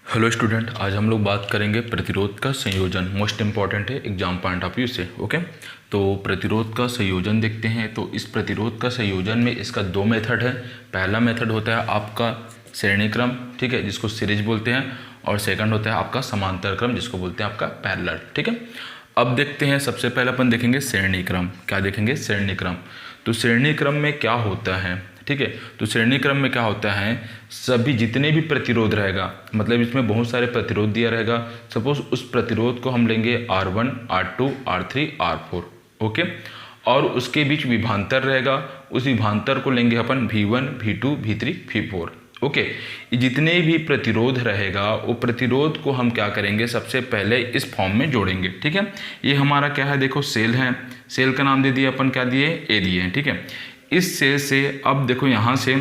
Hello student, आज हम लोग बात करेंगे प्रतिरोध का संयोजन। मोस्ट इम्पॉर्टेंट है एग्जाम पॉइंट ऑफ व्यू से। ओके, तो प्रतिरोध का संयोजन देखते हैं। तो इस प्रतिरोध का संयोजन में इसका दो मेथड है। पहला मेथड होता है आपका श्रेणी क्रम, ठीक है, जिसको सीरीज बोलते हैं, और सेकंड होता है आपका समांतर क्रम, जिसको बोलते हैं आपका पैरेलल। ठीक है, अब देखते हैं। सबसे पहले अपन देखेंगे श्रेणी क्रम। क्या देखेंगे? श्रेणी क्रम। तो श्रेणी क्रम में क्या होता है? ठीक है, तो श्रेणी क्रम में क्या होता है, सभी जितने भी प्रतिरोध रहेगा, मतलब इसमें बहुत सारे प्रतिरोध दिया रहेगा। सपोज उस प्रतिरोध को हम लेंगे R1, R2, R3, R4। Okay, और उसके बीच विभांतर रहेगा, उस विभांतर को लेंगे अपन V1, V2, V3, V4। Okay, जितने भी प्रतिरोध रहेगा वो प्रतिरोध को हम क्या करेंगे, सबसे पहले इस फॉर्म में जोड़ेंगे। ठीक है, ये हमारा क्या है, देखो सेल है। सेल का नाम दे दिया अपन, क्या दिए? ए दिए हैं। ठीक है, इस सेल से अब देखो यहाँ से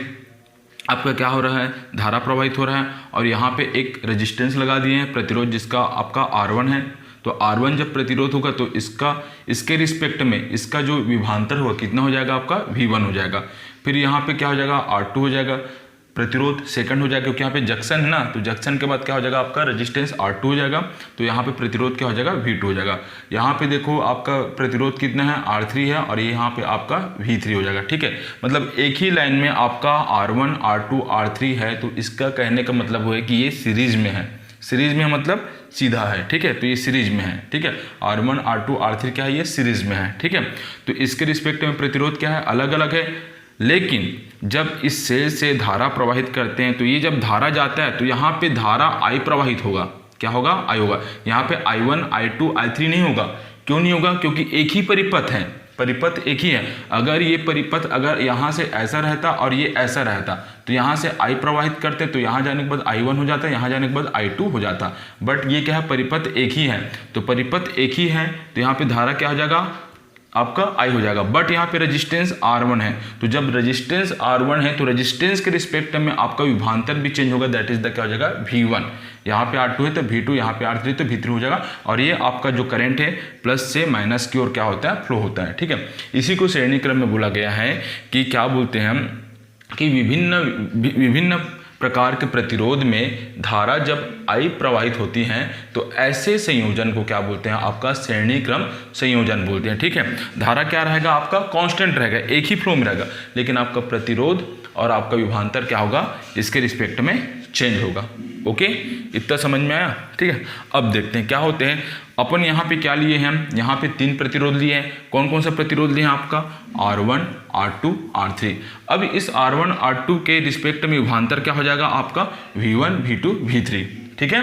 आपका क्या हो रहा है, धारा प्रवाहित हो रहा है, और यहाँ पे एक रेजिस्टेंस लगा दिए हैं, प्रतिरोध, जिसका आपका R1 है। तो R1 जब प्रतिरोध होगा तो इसके रिस्पेक्ट में इसका जो विभांतर होगा कितना हो जाएगा, आपका V1 हो जाएगा। फिर यहाँ पे क्या हो जाएगा, R2 हो जाएगा, प्रतिरोध सेकंड हो जाएगा, क्योंकि यहाँ पे जंक्शन है ना, तो जंक्शन के बाद क्या हो जाएगा, आपका रेजिस्टेंस R2 हो जाएगा। तो यहाँ पे प्रतिरोध क्या हो जाएगा, V2 हो जाएगा। यहाँ पे देखो आपका प्रतिरोध कितना है, R3 है, और ये यहाँ पे आपका V3 हो जाएगा। ठीक है, मतलब एक ही लाइन में आपका R1, R2, R3 है। तो इसका कहने का मतलब है कि ये सीरीज में है। सीरीज में मतलब सीधा है। ठीक है, तो ये सीरीज में है। ठीक है, R1, R2, R3 क्या है, ये सीरीज में है। ठीक है, तो इसके रिस्पेक्ट में प्रतिरोध क्या है, अलग अलग है। लेकिन जब इस सेल से धारा प्रवाहित करते हैं, तो ये जब धारा जाता है तो यहाँ पे धारा I प्रवाहित होगा। क्या होगा? I होगा। यहाँ पे I1, I2, I3 नहीं होगा। क्यों नहीं होगा? क्योंकि एक ही परिपथ है, परिपथ एक ही है। अगर ये परिपथ अगर यहाँ से ऐसा रहता और ये ऐसा रहता, तो यहाँ से I प्रवाहित करते, तो यहाँ जाने के बाद I1 हो जाता, यहाँ जाने के बाद I2 हो जाता। बट ये क्या है, परिपथ एक ही है। तो परिपथ एक ही है, तो यहाँ पे धारा क्या हो जाएगा, आपका I हो जाएगा। बट यहाँ पे रेजिस्टेंस R1 है। तो जब रेजिस्टेंस R1 है तो रेजिस्टेंस के रिस्पेक्ट में आपका विभांतर भी चेंज होगा, दैट इज द क्या हो जाएगा, V1। यहाँ पे R2 है तो V2, यहाँ पे R3 तो V3 हो जाएगा। और ये आपका जो करंट है प्लस से माइनस की ओर क्या होता है, फ्लो होता है। ठीक है, इसी को श्रेणी क्रम में बोला गया है कि क्या बोलते हैं हम, कि विभिन्न प्रकार के प्रतिरोध में धारा जब I प्रवाहित होती हैं तो ऐसे संयोजन को क्या बोलते हैं, आपका श्रेणी क्रम संयोजन बोलते हैं। ठीक है, धारा क्या रहेगा, आपका कांस्टेंट रहेगा, एक ही फ्लो में रहेगा, लेकिन आपका प्रतिरोध और आपका विभांतर क्या होगा, इसके रिस्पेक्ट में चेंज होगा। ओके, इतना समझ में आया? ठीक है, अब देखते हैं क्या होते हैं। अपन यहाँ पे क्या लिए हैं, यहाँ पे 3 प्रतिरोध लिए हैं। कौन कौन सा प्रतिरोध लिए हैं, आपका R1, R2, R3। अब इस R1, R2 के रिस्पेक्ट में विभांतर क्या हो जाएगा, आपका V1, V2, V3। ठीक है,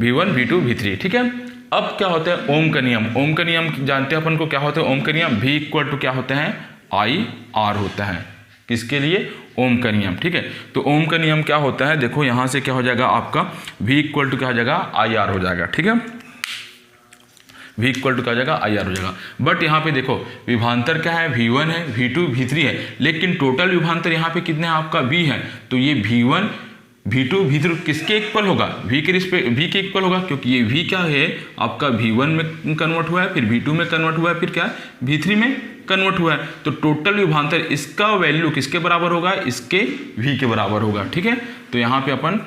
V1, V2, V3। ठीक है, अब क्या होता है, ओम का नियम। ओम का नियम जानते हैं अपन को, क्या होता है ओम का नियम, V इक्वल टू क्या होता है, IR होता है। किसके लिए? ओम का नियम। ठीक है, तो ओम का नियम क्या होता है, देखो यहाँ से क्या हो जाएगा, आपका V इक्वल टू क्या हो जाएगा, IR हो जाएगा। ठीक है, V इक्वल टू क्या हो जाएगा, IR हो जाएगा। बट यहाँ पे देखो विभांतर क्या है, V1 है, V2, V3 है, लेकिन टोटल विभांतर यहाँ पे कितने हैं, आपका V है। तो ये V1, V2, V3 किसके इक्वल होगा, V के इक्वल होगा, क्योंकि ये V क्या है, आपका V1 में कन्वर्ट हुआ है, फिर V2 में कन्वर्ट हुआ है, फिर क्या V3 में कन्वर्ट हुआ है। तो टोटल विभांतर इसका वैल्यू किसके बराबर होगा, इसके V के बराबर होगा। ठीक है, तो यहाँ पे अपन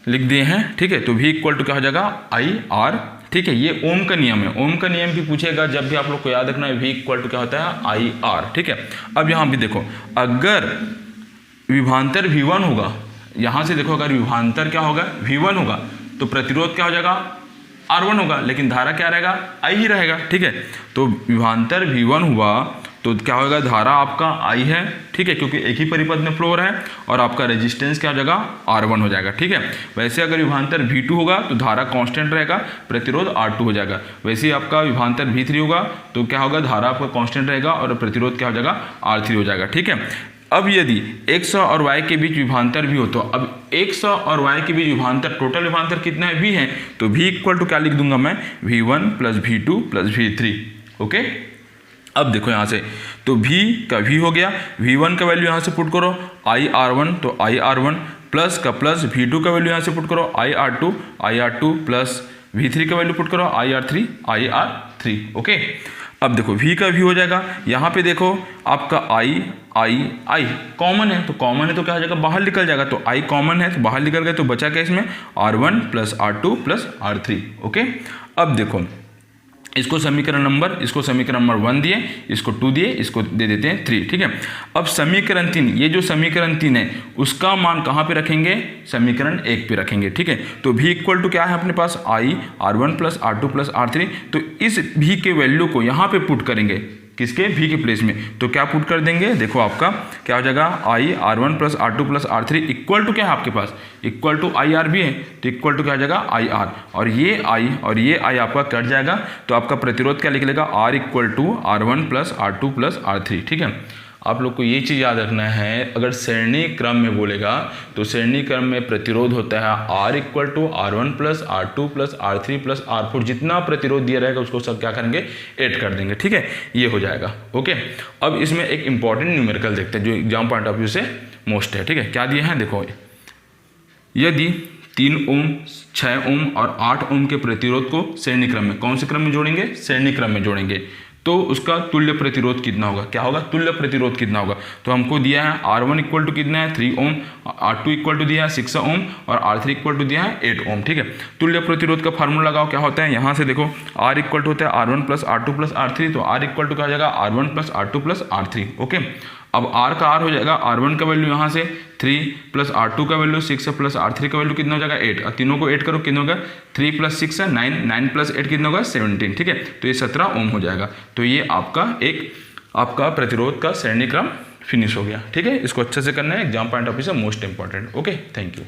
लिख दिए हैं। ठीक है, तो V इक्वल टू क्या हो जाएगा, IR। ठीक है, ये ओम का नियम है। ओम का नियम भी पूछेगा, जब भी आप लोग को याद रखना है, V इक्वल टू क्या होता है, IR। ठीक है, अब यहाँ भी देखो, अगर विभांतर V1 होगा, यहाँ से देखो अगर विभांतर क्या होगा, V1 होगा, तो प्रतिरोध क्या हो जाएगा, R1 होगा, लेकिन धारा क्या रहेगा, I ही रहेगा। ठीक है, तो विभांतर V1 हुआ तो क्या होगा, धारा आपका I है। ठीक है, क्योंकि एक ही परिपथ में फ्लो हो रहा है, और आपका रेजिस्टेंस क्या हो जाएगा, R1 हो जाएगा। ठीक है, वैसे अगर विभांतर V2 होगा तो धारा कांस्टेंट रहेगा, प्रतिरोध R2 हो जाएगा। वैसे ही आपका विभांतर V3 होगा तो क्या होगा, धारा आपका कांस्टेंट रहेगा और प्रतिरोध क्या हो जाएगा, R3 हो जाएगा। ठीक है, अब यदि X और Y के बीच विभांतर भी हो, तो अब X और Y के बीच विभांतर, टोटल विभांतर कितना है, V है, तो V इक्वल टू क्या लिख दूंगा मैं, V1 plus V2 plus V3। Okay, अब देखो यहाँ से, तो V का V हो गया, V1 का वैल्यू यहाँ से पुट करो IR1, तो IR1 प्लस का प्लस V2 का वैल्यू यहाँ से पुट करो IR2 प्लस V3 का वैल्यू पुट करो IR3। ओके, अब देखो V का V हो जाएगा, यहाँ पे देखो आपका I कॉमन है, तो कॉमन है तो क्या हो जाएगा, बाहर निकल जाएगा, तो I कॉमन है तो बाहर निकल गया, तो बचा क्या इसमें R1 plus R2 plus R3। Okay, अब देखो इसको समीकरण नंबर 1 दिए, इसको 2 दिए, इसको दे देते हैं 3। ठीक है, अब समीकरण 3, ये जो समीकरण 3 है उसका मान कहाँ पे रखेंगे, समीकरण 1 पे रखेंगे। ठीक है, तो V इक्वल टू क्या है अपने पास, I R1 plus R2 plus R3, तो इस V के वैल्यू को यहाँ पे पुट करेंगे, किसके, V के प्लेस में, तो क्या पुट कर देंगे, देखो आपका क्या हो जाएगा, I R1 plus R2 plus R3 equal to क्या है आपके पास, इक्वल टू IR भी है, तो इक्वल टू क्या हो जाएगा IR, और ये I आपका कट जाएगा, तो आपका प्रतिरोध क्या लिख लेगा, R equal to R1 plus R2 plus R3। ठीक है, आप लोग को ये चीज़ याद रखना है, अगर श्रेणी क्रम में बोलेगा तो श्रेणी क्रम में प्रतिरोध होता है R equal to R1 plus R2 plus R3 plus R4, जितना प्रतिरोध दिया रहेगा उसको सब क्या करेंगे, ऐड कर देंगे। ठीक है, ये हो जाएगा। ओके, अब इसमें एक इंपॉर्टेंट न्यूमेरिकल देखते हैं जो एग्जाम पॉइंट ऑफ व्यू से मोस्ट है। ठीक है, क्या दिए हैं, देखो यदि 3 ओम 6 ओम और 8 ओम के प्रतिरोध को श्रेणी क्रम में, कौन से क्रम में जोड़ेंगे, श्रेणी क्रम में जोड़ेंगे, तो उसका तुल्य प्रतिरोध कितना होगा, क्या होगा, तुल्य प्रतिरोध कितना होगा, तो हमको दिया है R1 इक्वल टू कितना है 3 ओम, R2 इक्वल टू दिया है 6 ओम और R3 इक्वल टू दिया है 8 ओम। ठीक है, तुल्य प्रतिरोध का फार्मूला लगाओ, क्या होता है, यहाँ से देखो R इक्वल टू होता है R1 plus R2 plus R3, तो R इक्वल टू क्या हो जाएगा, R1 plus R2 plus R3। Okay, अब R का R हो जाएगा, R1 का वैल्यू यहाँ से 3 प्लस R2 का वैल्यू 6 प्लस R3 का वैल्यू कितना हो जाएगा 8, और तीनों को 8 करो कितना होगा, 3 प्लस 6 है 9, 9 प्लस 8 कितना होगा 17। ठीक है, तो ये 17 ओम हो जाएगा। तो ये आपका प्रतिरोध का श्रेणी क्रम फिनिश हो गया। ठीक है, इसको अच्छे से करना है, एग्जाम पॉइंट ऑफ व्यू से most important. Okay, thank you.